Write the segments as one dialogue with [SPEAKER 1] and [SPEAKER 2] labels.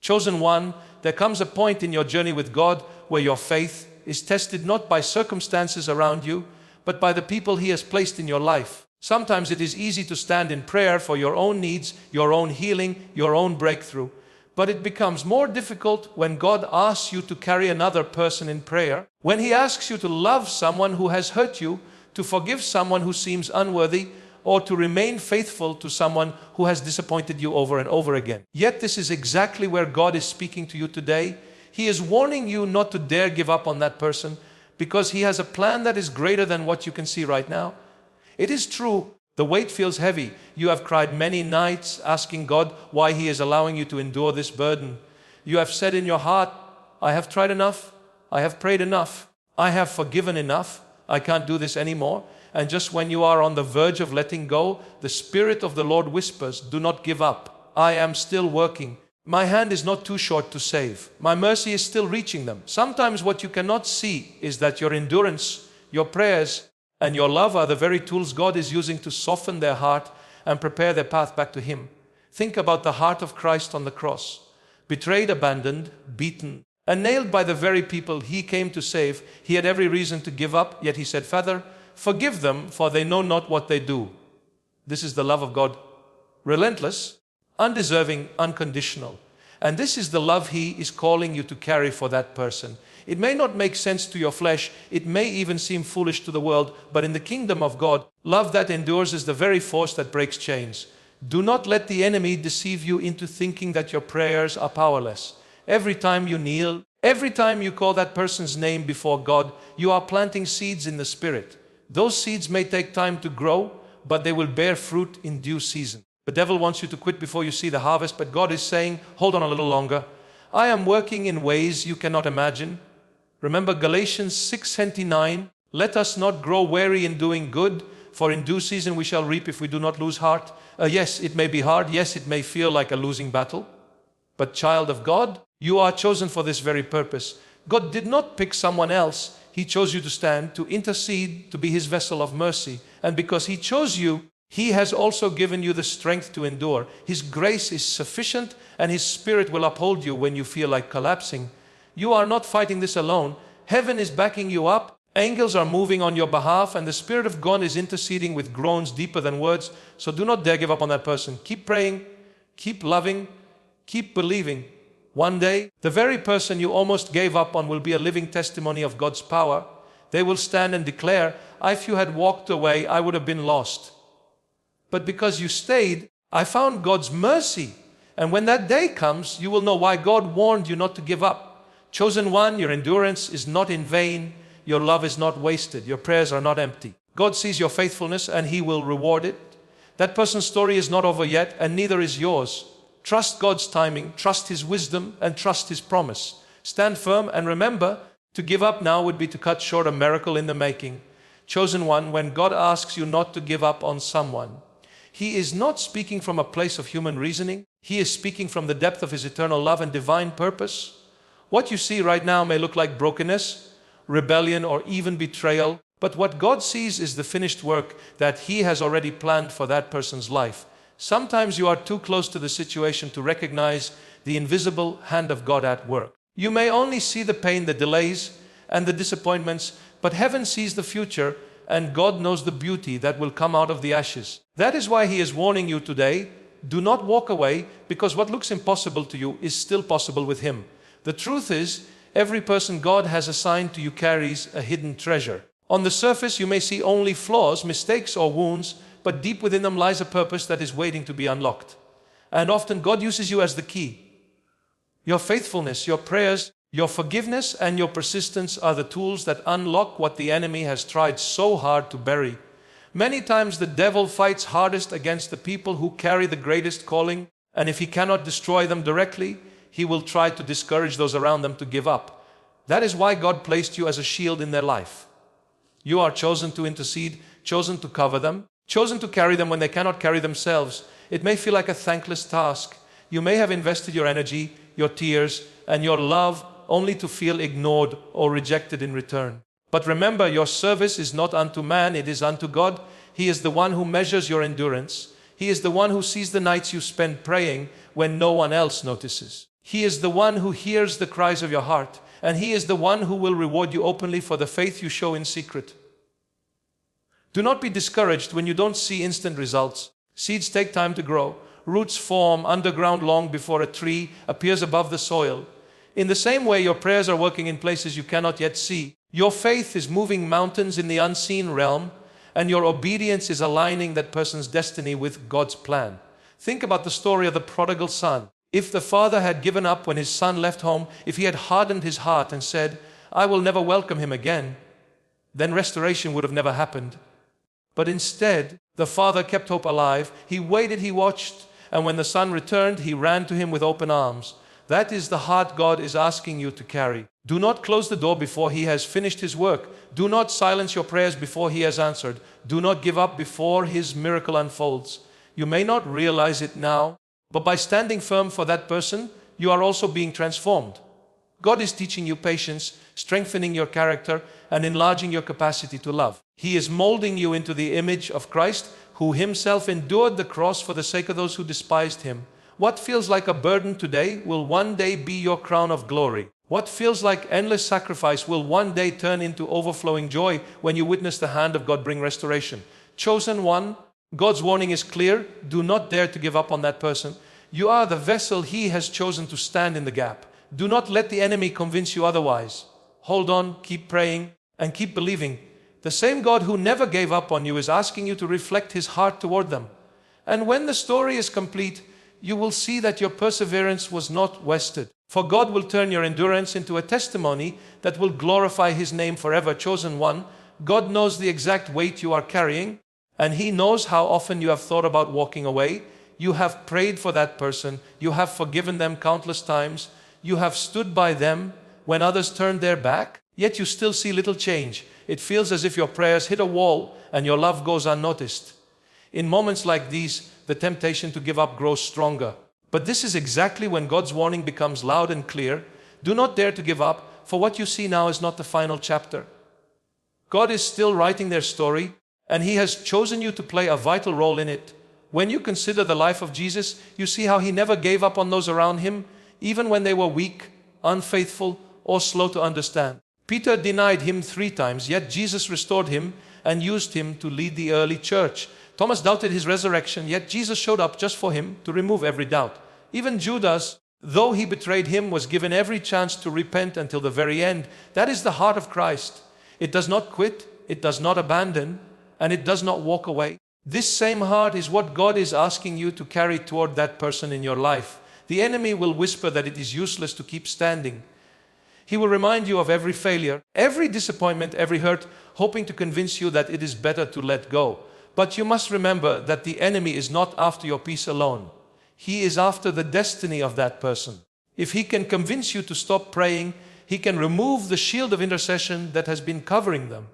[SPEAKER 1] Chosen one, there comes a point in your journey with God where your faith is tested not by circumstances around you, but by the people He has placed in your life. Sometimes it is easy to stand in prayer for your own needs, your own healing, your own breakthrough. But it becomes more difficult when God asks you to carry another person in prayer, when He asks you to love someone who has hurt you, to forgive someone who seems unworthy, or to remain faithful to someone who has disappointed you over and over again. Yet this is exactly where God is speaking to you today. He is warning you not to dare give up on that person, because He has a plan that is greater than what you can see right now. It is true, the weight feels heavy. You have cried many nights asking God why He is allowing you to endure this burden. You have said in your heart, I have tried enough, I have prayed enough, I have forgiven enough, I can't do this anymore. And just when you are on the verge of letting go, the Spirit of the Lord whispers, do not give up. I am still working. My hand is not too short to save. My mercy is still reaching them. Sometimes what you cannot see is that your endurance, your prayers, and your love are the very tools God is using to soften their heart and prepare their path back to Him. Think about the heart of Christ on the cross. Betrayed, abandoned, beaten, and nailed by the very people He came to save. He had every reason to give up, yet He said, Father, forgive them, for they know not what they do. This is the love of God. Relentless, undeserving, unconditional. And this is the love He is calling you to carry for that person. It may not make sense to your flesh, it may even seem foolish to the world, but in the kingdom of God, love that endures is the very force that breaks chains. Do not let the enemy deceive you into thinking that your prayers are powerless. Every time you kneel, every time you call that person's name before God, you are planting seeds in the Spirit. Those seeds may take time to grow, but they will bear fruit in due season. The devil wants you to quit before you see the harvest, but God is saying, hold on a little longer. I am working in ways you cannot imagine. Remember Galatians 6:29, let us not grow weary in doing good, for in due season we shall reap if we do not lose heart. Yes, it may be hard. Yes, it may feel like a losing battle. But child of God, you are chosen for this very purpose. God did not pick someone else. He chose you to stand, to intercede, to be His vessel of mercy. And because He chose you, He has also given you the strength to endure. His grace is sufficient, and His Spirit will uphold you when you feel like collapsing. You are not fighting this alone. Heaven is backing you up. Angels are moving on your behalf, and the Spirit of God is interceding with groans deeper than words. So do not dare give up on that person. Keep praying, keep loving, keep believing. One day, the very person you almost gave up on will be a living testimony of God's power. They will stand and declare, if you had walked away, I would have been lost. But because you stayed, I found God's mercy. And when that day comes, you will know why God warned you not to give up. Chosen one, your endurance is not in vain. Your love is not wasted. Your prayers are not empty. God sees your faithfulness and He will reward it. That person's story is not over yet, and neither is yours. Trust God's timing, trust His wisdom, and trust His promise. Stand firm and remember, to give up now would be to cut short a miracle in the making. Chosen one, when God asks you not to give up on someone, He is not speaking from a place of human reasoning. He is speaking from the depth of His eternal love and divine purpose. What you see right now may look like brokenness, rebellion, or even betrayal, but what God sees is the finished work that He has already planned for that person's life. Sometimes you are too close to the situation to recognize the invisible hand of God at work. You may only see the pain, the delays, and the disappointments, but heaven sees the future, and God knows the beauty that will come out of the ashes. That is why He is warning you today, do not walk away, because what looks impossible to you is still possible with Him. The truth is, every person God has assigned to you carries a hidden treasure. On the surface, you may see only flaws, mistakes, or wounds, but deep within them lies a purpose that is waiting to be unlocked. And often God uses you as the key. Your faithfulness, your prayers, your forgiveness, and your persistence are the tools that unlock what the enemy has tried so hard to bury. Many times the devil fights hardest against the people who carry the greatest calling, and if he cannot destroy them directly, he will try to discourage those around them to give up. That is why God placed you as a shield in their life. You are chosen to intercede, chosen to cover them, chosen to carry them when they cannot carry themselves. It may feel like a thankless task. You may have invested your energy, your tears, and your love only to feel ignored or rejected in return. But remember, your service is not unto man, it is unto God. He is the one who measures your endurance. He is the one who sees the nights you spend praying when no one else notices. He is the one who hears the cries of your heart, and He is the one who will reward you openly for the faith you show in secret. Do not be discouraged when you don't see instant results. Seeds take time to grow. Roots form underground long before a tree appears above the soil. In the same way, your prayers are working in places you cannot yet see. Your faith is moving mountains in the unseen realm, and your obedience is aligning that person's destiny with God's plan. Think about the story of the prodigal son. If the father had given up when his son left home, if he had hardened his heart and said, "I will never welcome him again," then restoration would have never happened. But instead, the father kept hope alive. He waited, he watched, and when the son returned, he ran to him with open arms. That is the heart God is asking you to carry. Do not close the door before He has finished His work. Do not silence your prayers before He has answered. Do not give up before His miracle unfolds. You may not realize it now, but by standing firm for that person, you are also being transformed. God is teaching you patience, strengthening your character, and enlarging your capacity to love. He is molding you into the image of Christ, who Himself endured the cross for the sake of those who despised Him. What feels like a burden today will one day be your crown of glory. What feels like endless sacrifice will one day turn into overflowing joy when you witness the hand of God bring restoration. Chosen one, God's warning is clear. Do not dare to give up on that person. You are the vessel He has chosen to stand in the gap. Do not let the enemy convince you otherwise. Hold on, keep praying, and keep believing. The same God who never gave up on you is asking you to reflect His heart toward them. And when the story is complete, you will see that your perseverance was not wasted. For God will turn your endurance into a testimony that will glorify His name forever. Chosen one, God knows the exact weight you are carrying, and He knows how often you have thought about walking away. You have prayed for that person. You have forgiven them countless times. You have stood by them when others turned their back, yet you still see little change. It feels as if your prayers hit a wall and your love goes unnoticed. In moments like these, the temptation to give up grows stronger. But this is exactly when God's warning becomes loud and clear. Do not dare to give up, for what you see now is not the final chapter. God is still writing their story, and He has chosen you to play a vital role in it. When you consider the life of Jesus, you see how He never gave up on those around Him, even when they were weak, unfaithful, or slow to understand. Peter denied Him 3 times, yet Jesus restored him and used him to lead the early church. Thomas doubted His resurrection, yet Jesus showed up just for him to remove every doubt. Even Judas, though he betrayed Him, was given every chance to repent until the very end. That is the heart of Christ. It does not quit, it does not abandon, and it does not walk away. This same heart is what God is asking you to carry toward that person in your life. The enemy will whisper that it is useless to keep standing. He will remind you of every failure, every disappointment, every hurt, hoping to convince you that it is better to let go. But you must remember that the enemy is not after your peace alone. He is after the destiny of that person. If he can convince you to stop praying, he can remove the shield of intercession that has been covering them.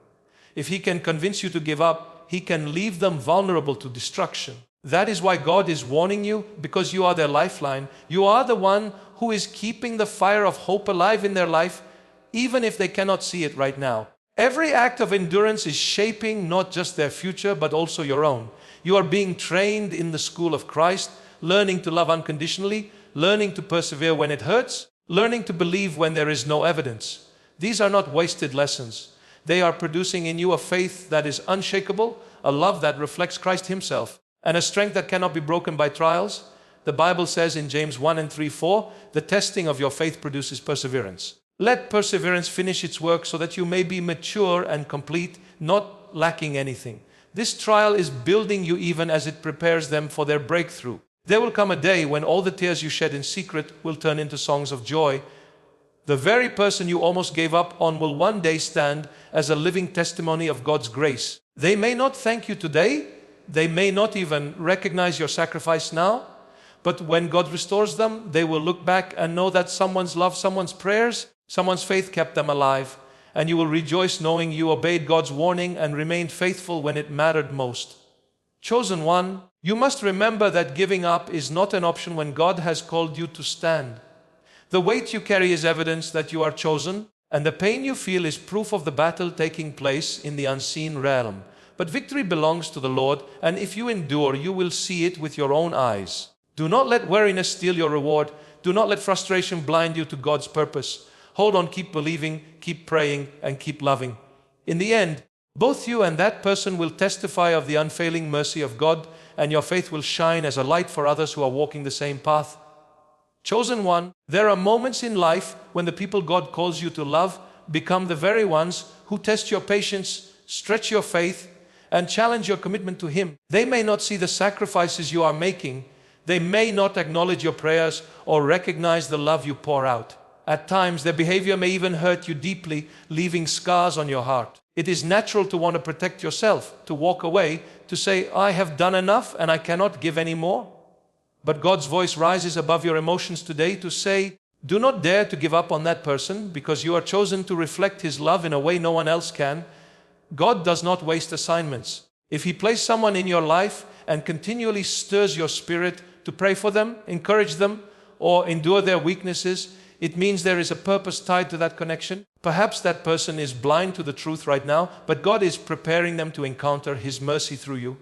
[SPEAKER 1] If he can convince you to give up, he can leave them vulnerable to destruction. That is why God is warning you, because you are their lifeline. You are the one who is keeping the fire of hope alive in their life, even if they cannot see it right now. Every act of endurance is shaping not just their future, but also your own. You are being trained in the school of Christ, learning to love unconditionally, learning to persevere when it hurts, learning to believe when there is no evidence. These are not wasted lessons. They are producing in you a faith that is unshakable, a love that reflects Christ Himself, and a strength that cannot be broken by trials. The Bible says in James 1 and 3:4, the testing of your faith produces perseverance. Let perseverance finish its work so that you may be mature and complete, not lacking anything. This trial is building you even as it prepares them for their breakthrough. There will come a day when all the tears you shed in secret will turn into songs of joy. The very person you almost gave up on will one day stand as a living testimony of God's grace. They may not thank you today. They may not even recognize your sacrifice now. But when God restores them, they will look back and know that someone's love, someone's prayers, someone's faith kept them alive. And you will rejoice knowing you obeyed God's warning and remained faithful when it mattered most. Chosen one, you must remember that giving up is not an option when God has called you to stand. The weight you carry is evidence that you are chosen, and the pain you feel is proof of the battle taking place in the unseen realm. But victory belongs to the Lord, and if you endure, you will see it with your own eyes. Do not let weariness steal your reward. Do not let frustration blind you to God's purpose. Hold on, keep believing, keep praying, and keep loving. In the end, both you and that person will testify of the unfailing mercy of God, and your faith will shine as a light for others who are walking the same path. Chosen one, there are moments in life when the people God calls you to love become the very ones who test your patience, stretch your faith, and challenge your commitment to Him. They may not see the sacrifices you are making. They may not acknowledge your prayers or recognize the love you pour out. At times, their behavior may even hurt you deeply, leaving scars on your heart. It is natural to want to protect yourself, to walk away, to say, I have done enough and I cannot give any more. But God's voice rises above your emotions today to say, do not dare to give up on that person, because you are chosen to reflect His love in a way no one else can. God does not waste assignments. If He placed someone in your life and continually stirs your spirit to pray for them, encourage them, or endure their weaknesses, it means there is a purpose tied to that connection. Perhaps that person is blind to the truth right now, but God is preparing them to encounter His mercy through you.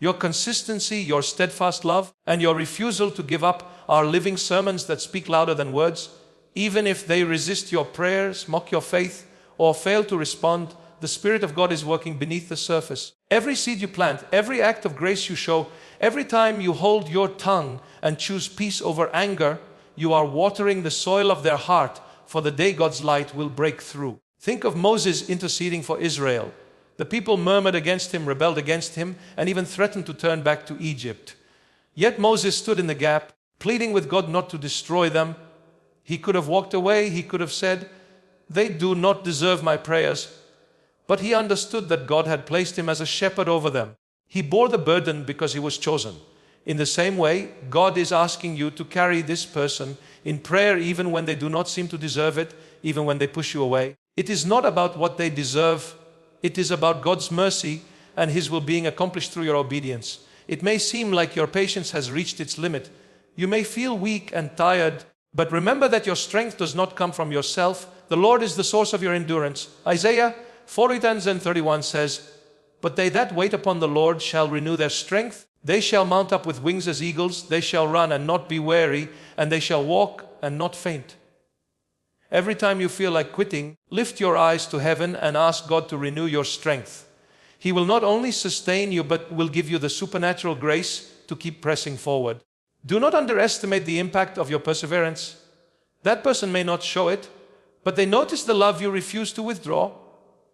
[SPEAKER 1] Your consistency, your steadfast love, and your refusal to give up are living sermons that speak louder than words. Even if they resist your prayers, mock your faith, or fail to respond, the Spirit of God is working beneath the surface. Every seed you plant, every act of grace you show, every time you hold your tongue and choose peace over anger, you are watering the soil of their heart for the day God's light will break through. Think of Moses interceding for Israel. The people murmured against him, rebelled against him, and even threatened to turn back to Egypt. Yet Moses stood in the gap, pleading with God not to destroy them. He could have walked away. He could have said, they do not deserve my prayers. But he understood that God had placed him as a shepherd over them. He bore the burden because he was chosen. In the same way, God is asking you to carry this person in prayer even when they do not seem to deserve it, even when they push you away. It is not about what they deserve. It is about God's mercy and His will being accomplished through your obedience. It may seem like your patience has reached its limit. You may feel weak and tired, but remember that your strength does not come from yourself. The Lord is the source of your endurance. Isaiah 40:31 says, but they that wait upon the Lord shall renew their strength. They shall mount up with wings as eagles. They shall run and not be weary, and they shall walk and not faint. Every time you feel like quitting, lift your eyes to heaven and ask God to renew your strength. He will not only sustain you, but will give you the supernatural grace to keep pressing forward. Do not underestimate the impact of your perseverance. That person may not show it, but they notice the love you refuse to withdraw.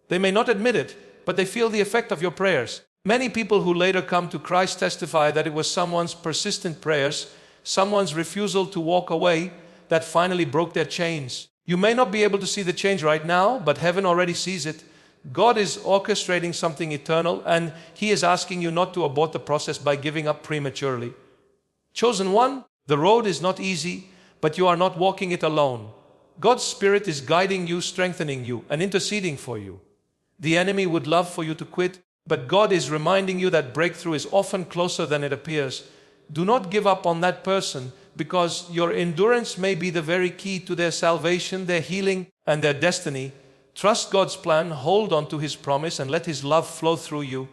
[SPEAKER 1] They may not admit it, but they feel the effect of your prayers. Many people who later come to Christ testify that it was someone's persistent prayers, someone's refusal to walk away, that finally broke their chains. You may not be able to see the change right now, but heaven already sees it. God is orchestrating something eternal, and He is asking you not to abort the process by giving up prematurely. Chosen one, the road is not easy, but you are not walking it alone. God's Spirit is guiding you, strengthening you, and interceding for you. The enemy would love for you to quit, but God is reminding you that breakthrough is often closer than it appears. Do not give up on that person, because your endurance may be the very key to their salvation, their healing, and their destiny. Trust God's plan, hold on to His promise, and let His love flow through you.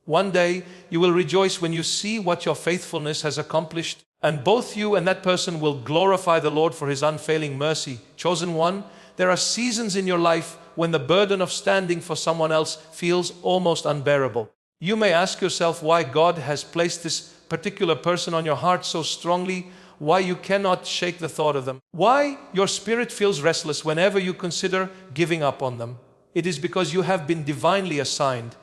[SPEAKER 1] One day, you will rejoice when you see what your faithfulness has accomplished, and both you and that person will glorify the Lord for His unfailing mercy. Chosen one, there are seasons in your life when the burden of standing for someone else feels almost unbearable. You may ask yourself why God has placed this particular person on your heart so strongly, why you cannot shake the thought of them, why your spirit feels restless whenever you consider giving up on them. It is because you have been divinely assigned.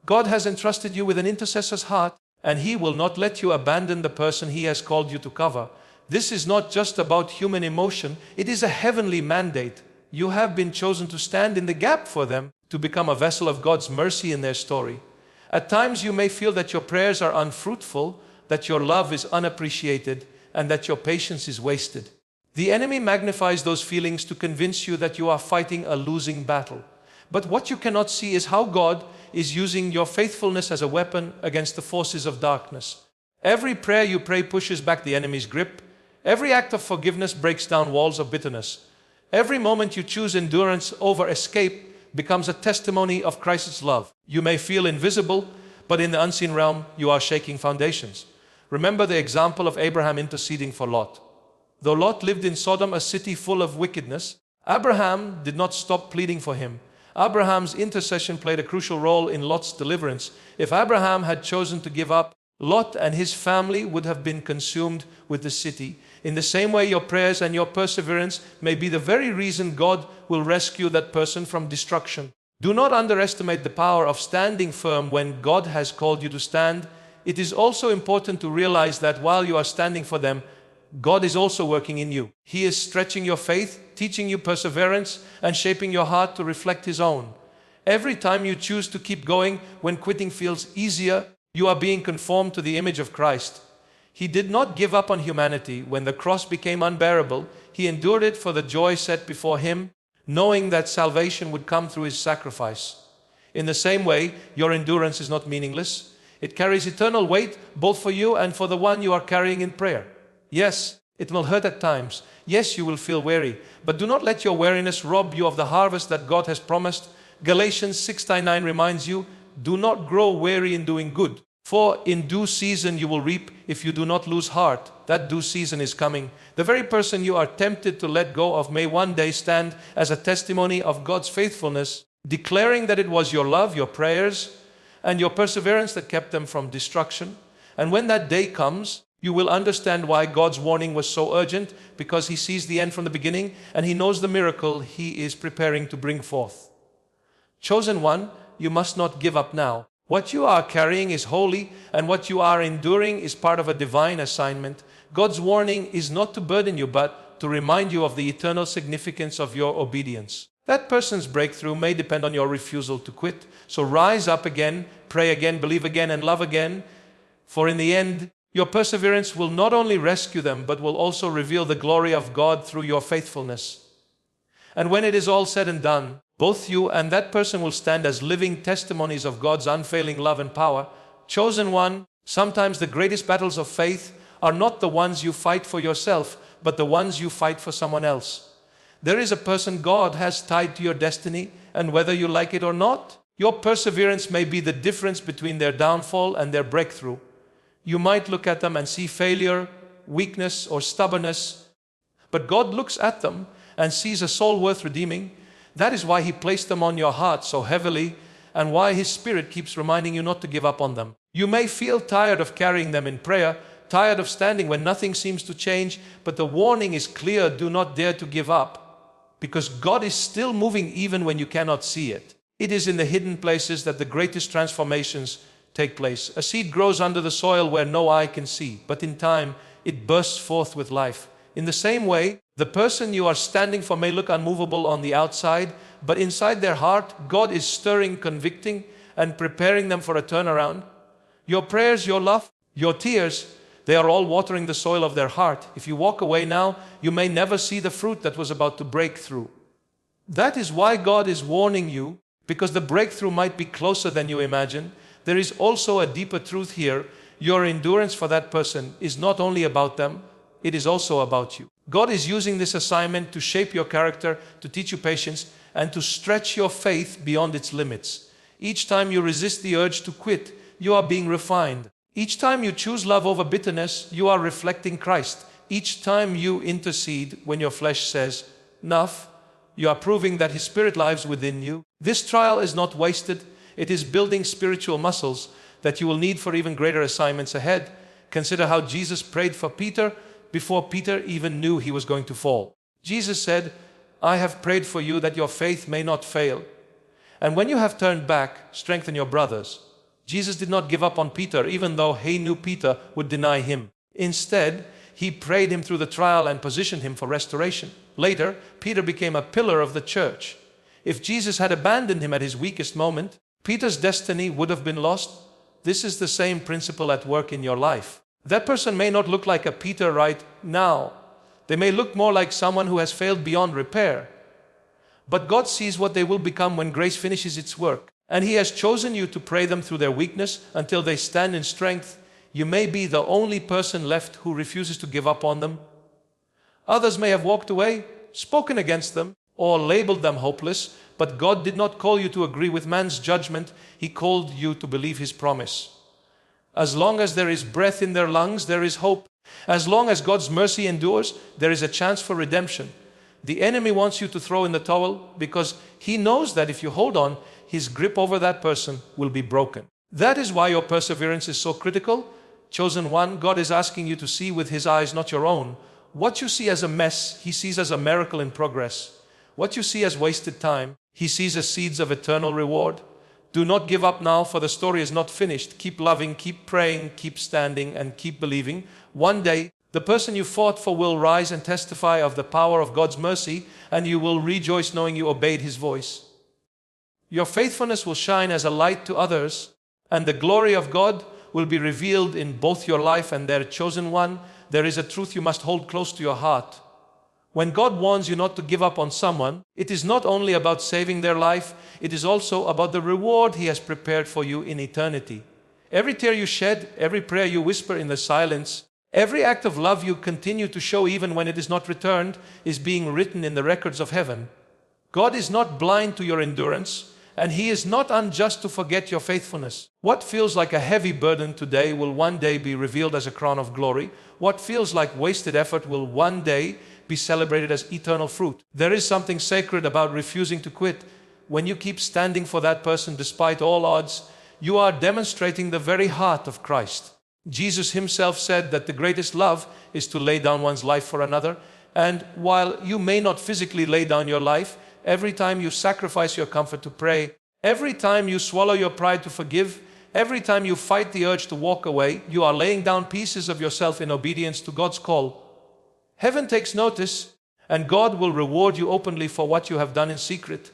[SPEAKER 1] God has entrusted you with an intercessor's heart, and He will not let you abandon the person He has called you to cover. This is not just about human emotion, it is a heavenly mandate. You have been chosen to stand in the gap for them, to become a vessel of God's mercy in their story. At times you may feel that your prayers are unfruitful, that your love is unappreciated, and that your patience is wasted. The enemy magnifies those feelings to convince you that you are fighting a losing battle. But what you cannot see is how God is using your faithfulness as a weapon against the forces of darkness. Every prayer you pray pushes back the enemy's grip. Every act of forgiveness breaks down walls of bitterness. Every moment you choose endurance over escape becomes a testimony of Christ's love. You may feel invisible, but in the unseen realm, you are shaking foundations. Remember the example of Abraham interceding for Lot. Though Lot lived in Sodom, a city full of wickedness, Abraham did not stop pleading for him. Abraham's intercession played a crucial role in Lot's deliverance. If Abraham had chosen to give up, Lot and his family would have been consumed with the city. In the same way, your prayers and your perseverance may be the very reason God will rescue that person from destruction. Do not underestimate the power of standing firm when God has called you to stand. It is also important to realize that while you are standing for them, God is also working in you. He is stretching your faith, teaching you perseverance, and shaping your heart to reflect His own. Every time you choose to keep going when quitting feels easier, you are being conformed to the image of Christ. He did not give up on humanity. When the cross became unbearable, He endured it for the joy set before Him, knowing that salvation would come through His sacrifice. In the same way, your endurance is not meaningless. It carries eternal weight both for you and for the one you are carrying in prayer. Yes, it will hurt at times. Yes, you will feel weary. But do not let your weariness rob you of the harvest that God has promised. Galatians 6:9 reminds you, do not grow weary in doing good. For in due season you will reap if you do not lose heart. That due season is coming. The very person you are tempted to let go of may one day stand as a testimony of God's faithfulness, declaring that it was your love, your prayers, and your perseverance that kept them from destruction. And when that day comes, you will understand why God's warning was so urgent, because He sees the end from the beginning and He knows the miracle He is preparing to bring forth. Chosen one, you must not give up now. What you are carrying is holy, and what you are enduring is part of a divine assignment. God's warning is not to burden you, but to remind you of the eternal significance of your obedience. That person's breakthrough may depend on your refusal to quit. So rise up again, pray again, believe again, and love again. For in the end, your perseverance will not only rescue them, but will also reveal the glory of God through your faithfulness. And when it is all said and done, both you and that person will stand as living testimonies of God's unfailing love and power. Chosen one, sometimes the greatest battles of faith are not the ones you fight for yourself, but the ones you fight for someone else. There is a person God has tied to your destiny, and whether you like it or not, your perseverance may be the difference between their downfall and their breakthrough. You might look at them and see failure, weakness, or stubbornness, but God looks at them and sees a soul worth redeeming. That is why He placed them on your heart so heavily, and why His Spirit keeps reminding you not to give up on them. You may feel tired of carrying them in prayer, tired of standing when nothing seems to change, but the warning is clear: do not dare to give up, because God is still moving even when you cannot see it. It is in the hidden places that the greatest transformations take place. A seed grows under the soil where no eye can see, but in time it bursts forth with life. In the same way, the person you are standing for may look unmovable on the outside, but inside their heart, God is stirring, convicting, and preparing them for a turnaround. Your prayers, your love, your tears, they are all watering the soil of their heart. If you walk away now, you may never see the fruit that was about to break through. That is why God is warning you, because the breakthrough might be closer than you imagine. There is also a deeper truth here. Your endurance for that person is not only about them, it is also about you. God is using this assignment to shape your character, to teach you patience, and to stretch your faith beyond its limits. Each time you resist the urge to quit, you are being refined. Each time you choose love over bitterness, you are reflecting Christ. Each time you intercede when your flesh says, enough, you are proving that His Spirit lives within you. This trial is not wasted. It is building spiritual muscles that you will need for even greater assignments ahead. Consider how Jesus prayed for Peter before Peter even knew he was going to fall. Jesus said, I have prayed for you that your faith may not fail. And when you have turned back, strengthen your brothers. Jesus did not give up on Peter, even though He knew Peter would deny Him. Instead, He prayed him through the trial and positioned him for restoration. Later, Peter became a pillar of the church. If Jesus had abandoned him at his weakest moment, Peter's destiny would have been lost. This is the same principle at work in your life. That person may not look like a Peter right now. They may look more like someone who has failed beyond repair. But God sees what they will become when grace finishes its work. And He has chosen you to pray them through their weakness until they stand in strength. You may be the only person left who refuses to give up on them. Others may have walked away, spoken against them, or labeled them hopeless. But God did not call you to agree with man's judgment. He called you to believe His promise. As long as there is breath in their lungs, there is hope. As long as God's mercy endures, there is a chance for redemption. The enemy wants you to throw in the towel because he knows that if you hold on, his grip over that person will be broken. That is why your perseverance is so critical. Chosen one, God is asking you to see with his eyes, not your own. What you see as a mess, he sees as a miracle in progress. What you see as wasted time, he sees as seeds of eternal reward. Do not give up now, for the story is not finished. Keep loving, keep praying, keep standing, and keep believing. One day, the person you fought for will rise and testify of the power of God's mercy, and you will rejoice knowing you obeyed his voice. Your faithfulness will shine as a light to others, and the glory of God will be revealed in both your life and their chosen one. There is a truth you must hold close to your heart. When God warns you not to give up on someone, it is not only about saving their life, it is also about the reward he has prepared for you in eternity. Every tear you shed, every prayer you whisper in the silence, every act of love you continue to show even when it is not returned, is being written in the records of heaven. God is not blind to your endurance, and he is not unjust to forget your faithfulness. What feels like a heavy burden today will one day be revealed as a crown of glory. What feels like wasted effort will one day be celebrated as eternal fruit. There is something sacred about refusing to quit. When you keep standing for that person despite all odds, you are demonstrating the very heart of Christ. Jesus himself said that the greatest love is to lay down one's life for another. And while you may not physically lay down your life, every time you sacrifice your comfort to pray, every time you swallow your pride to forgive, every time you fight the urge to walk away, you are laying down pieces of yourself in obedience to God's call. Heaven takes notice, and God will reward you openly for what you have done in secret.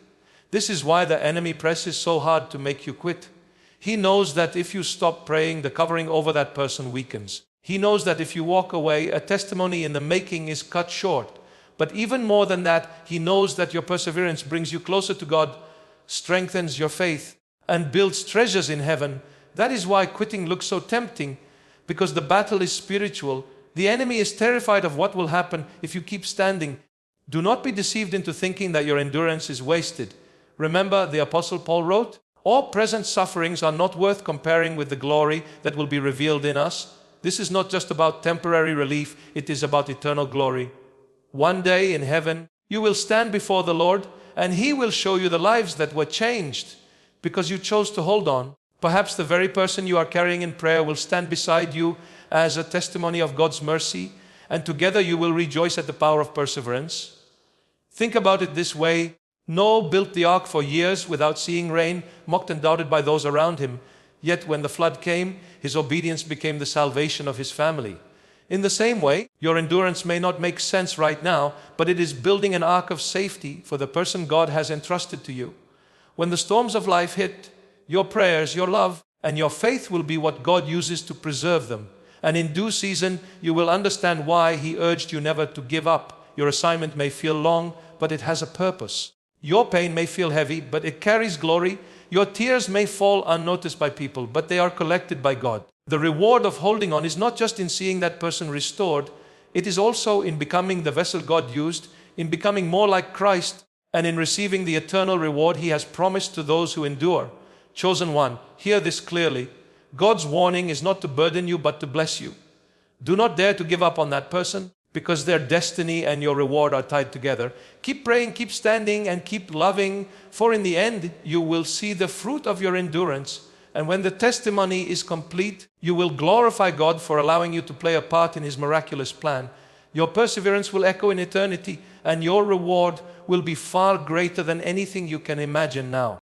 [SPEAKER 1] This is why the enemy presses so hard to make you quit. He knows that if you stop praying, the covering over that person weakens. He knows that if you walk away, a testimony in the making is cut short. But even more than that, he knows that your perseverance brings you closer to God, strengthens your faith, and builds treasures in heaven. That is why quitting looks so tempting, because the battle is spiritual. The enemy is terrified of what will happen if you keep standing. Do not be deceived into thinking that your endurance is wasted. Remember, the Apostle Paul wrote, "All present sufferings are not worth comparing with the glory that will be revealed in us." This is not just about temporary relief, it is about eternal glory. One day in heaven, you will stand before the Lord, and he will show you the lives that were changed because you chose to hold on. Perhaps the very person you are carrying in prayer will stand beside you as a testimony of God's mercy, and together you will rejoice at the power of perseverance. Think about it this way. Noah built the ark for years without seeing rain, mocked and doubted by those around him. Yet when the flood came, his obedience became the salvation of his family. In the same way, your endurance may not make sense right now, but it is building an ark of safety for the person God has entrusted to you. When the storms of life hit, your prayers, your love, and your faith will be what God uses to preserve them. And in due season, you will understand why he urged you never to give up. Your assignment may feel long, but it has a purpose. Your pain may feel heavy, but it carries glory. Your tears may fall unnoticed by people, but they are collected by God. The reward of holding on is not just in seeing that person restored, it is also in becoming the vessel God used, in becoming more like Christ, and in receiving the eternal reward he has promised to those who endure. Chosen one, hear this clearly. God's warning is not to burden you, but to bless you. Do not dare to give up on that person, because their destiny and your reward are tied together. Keep praying, keep standing, and keep loving, for in the end, you will see the fruit of your endurance. And when the testimony is complete, you will glorify God for allowing you to play a part in his miraculous plan. Your perseverance will echo in eternity, and your reward will be far greater than anything you can imagine now.